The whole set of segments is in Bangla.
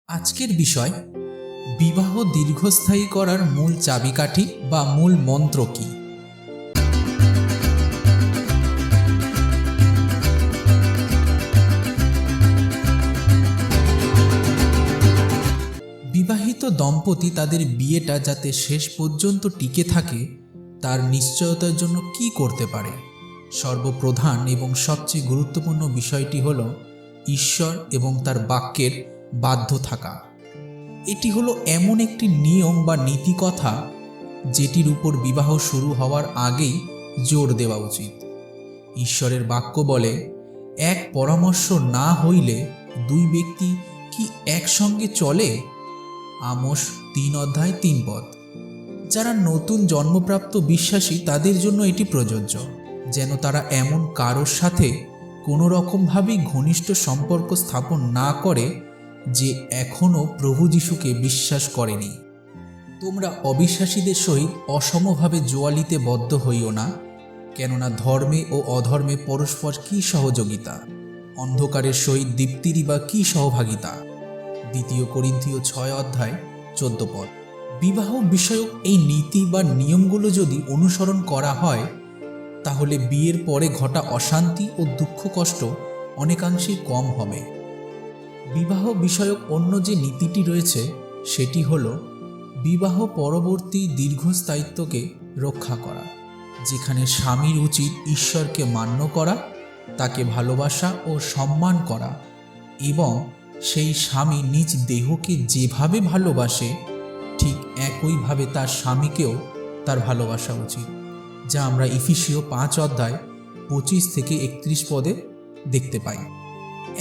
আজকের বিষয় বিবাহ দীর্ঘস্থায়ী করার মূল চাবিকাঠি বা মূল মন্ত্র কি। বিবাহিত দম্পতি তাদের বিয়েটা যাতে শেষ পর্যন্ত টিকে থাকে তার নিশ্চয়তার জন্য কি করতে পারে। সর্বপ্রধান এবং সবচেয়ে গুরুত্বপূর্ণ বিষয়টি হল ঈশ্বর এবং তার বাক্যের বাধ্য থাকা। এটি হলো এমন একটি নিয়ম বা নীতিকথা যেটির উপর বিবাহ শুরু হওয়ার আগেই জোর দেওয়া উচিত। ঈশ্বরের বাক্য বলে, এক পরামর্শ না হইলে দুই ব্যক্তি কি একসঙ্গে চলে। আমোস 3:3 যারা নতুন জন্মপ্রাপ্ত বিশ্বাসী তাদের জন্য এটি প্রযোজ্য, যেন তারা এমন কারোর সাথে কোনো রকমভাবেই ঘনিষ্ঠ সম্পর্ক স্থাপন না করে যে এখনও প্রভু যিশুকে বিশ্বাস করেনি। তোমরা অবিশ্বাসীদের সহিত অসমভাবে জোয়ালিতে বদ্ধ হইও না, কেননা ধর্মে ও অধর্মে পরস্পর কি সহযোগিতা, অন্ধকারের সহিত দীপ্তিরই বা কি সহভাগিতা। 2 করিন্থীয় 6:14। বিবাহ বিষয়ক এই নীতি বা নিয়মগুলো যদি অনুসরণ করা হয় তাহলে বিয়ের পরে ঘটা অশান্তি ও দুঃখ কষ্ট অনেকাংশেই কম হবে। বিবাহ বিষয়ক অন্য যে নীতিটি রয়েছে সেটি হল বিবাহ পরবর্তী দীর্ঘস্থায়িত্বকে রক্ষা করা, যেখানে স্বামীর উচিত ঈশ্বরকে মান্য করা, তাকে ভালোবাসা ও সম্মান করা এবং সেই স্বামী নিজ দেহকে যেভাবে ভালোবাসে ঠিক একইভাবে তার স্বামীকেও তার ভালোবাসা উচিত, যা আমরা এফেসীয় 5:25-31 দেখতে পাই।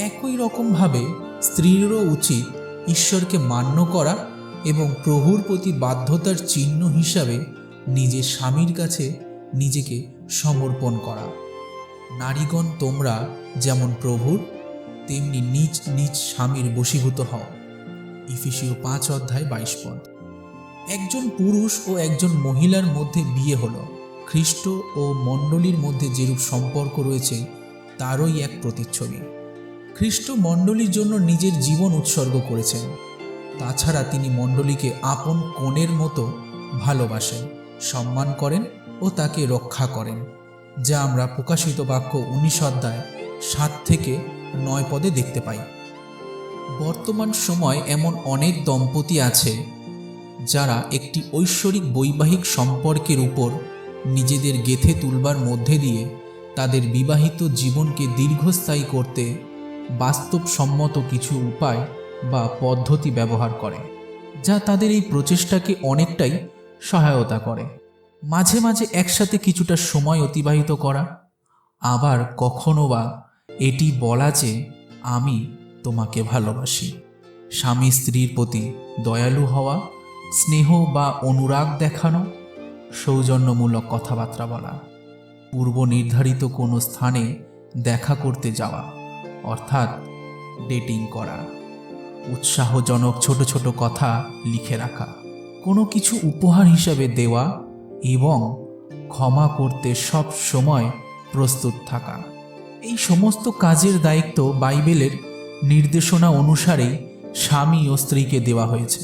একই রকমভাবে স্ত্রীরও উচিত ঈশ্বরকে মান্য করা এবং প্রভুর প্রতি বাধ্যতার চিহ্ন হিসাবে নিজের স্বামীর কাছে নিজেকে সমর্পণ করা। নারীগণ, তোমরা যেমন প্রভুর তেমনি নিজ নিজ স্বামীর বশীভূত হও। এফেসীয় 5:22। একজন পুরুষ ও একজন মহিলার মধ্যে বিয়ে হলো খ্রিস্ট ও মণ্ডলীর মধ্যে যেরূপ সম্পর্ক রয়েছে তারই এক প্রতিচ্ছবি। খ্রিস্ট মণ্ডলীর জন্য নিজের জীবন উৎসর্গ করেছেন। তাছাড়া তিনি মণ্ডলীকে আপন কনের মতো ভালোবাসেন, সম্মান করেন ও তাকে রক্ষা করেন, যা আমরা প্রকাশিত বাক্য 19:7-9 দেখতে পাই। বর্তমান সময় এমন অনেক দম্পতি আছে যারা একটি ঐশ্বরিক বৈবাহিক সম্পর্কের উপর নিজেদের গেঁথে তুলবার মধ্যে দিয়ে তাদের বিবাহিত জীবনকে দীর্ঘস্থায়ী করতে বাস্তবসম্মত কিছু উপায় বা পদ্ধতি ব্যবহার করে, যা তাদের এই প্রচেষ্টাকে অনেকটাই সহায়তা করে। মাঝে মাঝে একসাথে কিছুটা সময় অতিবাহিত করা, আবার কখনও বা এটি বলা যে আমি তোমাকে ভালোবাসি। স্বামী স্ত্রীর প্রতি দয়ালু হওয়া, স্নেহ বা অনুরাগ দেখানো, সৌজন্যমূলক কথাবার্তা বলা, পূর্ব নির্ধারিত কোনো স্থানে দেখা করতে যাওয়া অর্থাৎ ডেটিং করা, উৎসাহজনক ছোট ছোট কথা লিখে রাখা, কোনো কিছু উপহার হিসাবে দেওয়া এবং ক্ষমা করতে সব সময় প্রস্তুত থাকা। এই সমস্ত কাজের দায়িত্ব বাইবেলের নির্দেশনা অনুসারেই স্বামী ও স্ত্রীকে দেওয়া হয়েছে।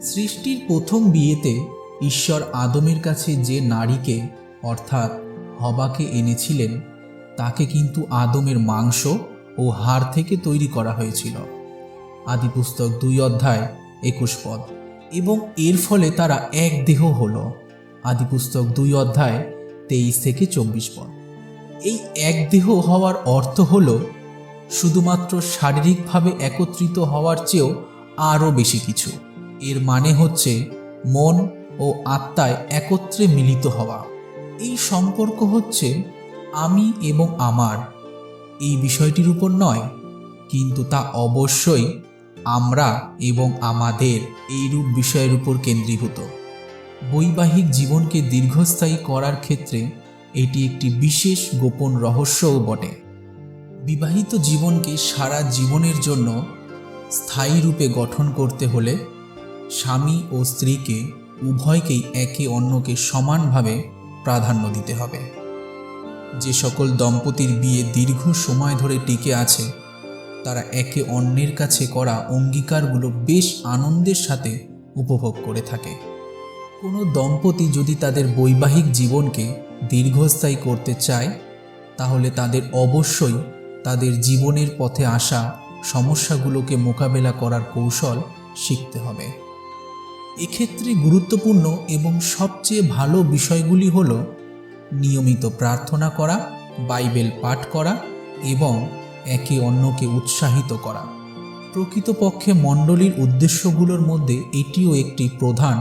সৃষ্টির প্রথম বিয়েতে ঈশ্বর আদমের কাছে যে নারীকে অর্থাৎ হবাকে এনেছিলেন তাকে কিন্তু আদমের মাংস ও হাড় থেকে তৈরি করা হয়েছিল। আদিপুস্তক 2:21 এবং এর ফলে তারা এক দেহ হল। আদিপুস্তক 2:23-24। এই এক দেহ হওয়ার অর্থ হল শুধুমাত্র শারীরিকভাবে একত্রিত হওয়ার চেয়েও আরও বেশি কিছু। এর মানে হচ্ছে মন ও আত্মায় একত্রে মিলিত হওয়া। এই সম্পর্ক হচ্ছে আমি এবং আমার এই বিষয়টির উপর নয়, কিন্তু তা অবশ্যই আমরা এবং আমাদের এইরূপ বিষয়ের উপর কেন্দ্রীভূত। বৈবাহিক জীবনকে দীর্ঘস্থায়ী করার ক্ষেত্রে এটি একটি বিশেষ গোপন রহস্যও বটে। বিবাহিত জীবনকে সারা জীবনের জন্য স্থায়ী রূপে গঠন করতে হলে স্বামী ও স্ত্রীকে উভয়কেই একে অন্যকে সমানভাবে প্রাধান্য দিতে হবে। যে সকল দম্পতির বিয়ে দীর্ঘ সময় ধরে টিকে আছে তারা একে অন্যের কাছে করা অঙ্গীকারগুলো বেশ আনন্দের সাথে উপভোগ করে থাকে। কোনো দম্পতি যদি তাদের বৈবাহিক জীবনকে দীর্ঘস্থায়ী করতে চায়, তাহলে তাদের অবশ্যই তাদের জীবনের পথে আসা সমস্যাগুলোকে মোকাবেলা করার কৌশল শিখতে হবে। এক্ষেত্রে গুরুত্বপূর্ণ এবং সবচেয়ে ভালো বিষয়গুলি হল নিয়মিত প্রার্থনা করা, বাইবেল পাঠ করা এবং একে অন্যকে উৎসাহিত করা। প্রকৃতপক্ষে মণ্ডলীর উদ্দেশ্যগুলোর মধ্যে এটিও একটি প্রধান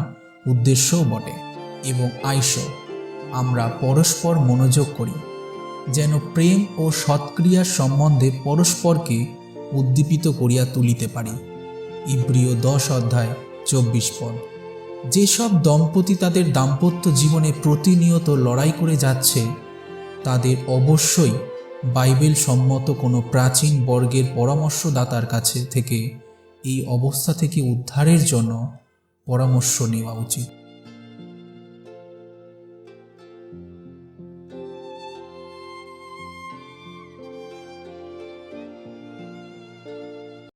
উদ্দেশ্যও বটে। এবং আমরা পরস্পর মনোযোগ করি, যেন প্রেম ও সৎক্রিয়ার সম্বন্ধে পরস্পরকে উদ্দীপিত করিয়া তুলিতে পারি। ইব্রিয় 10:24। যেসব দম্পতি তাদের দাম্পত্য জীবনে প্রতিনিয়ত লড়াই করে যাচ্ছে, তাদের অবশ্যই বাইবেল সম্মত কোনো প্রাচীন বর্গের পরামর্শদাতার কাছে থেকে এই অবস্থা থেকে উদ্ধারের জন্য পরামর্শ নেওয়া উচিত।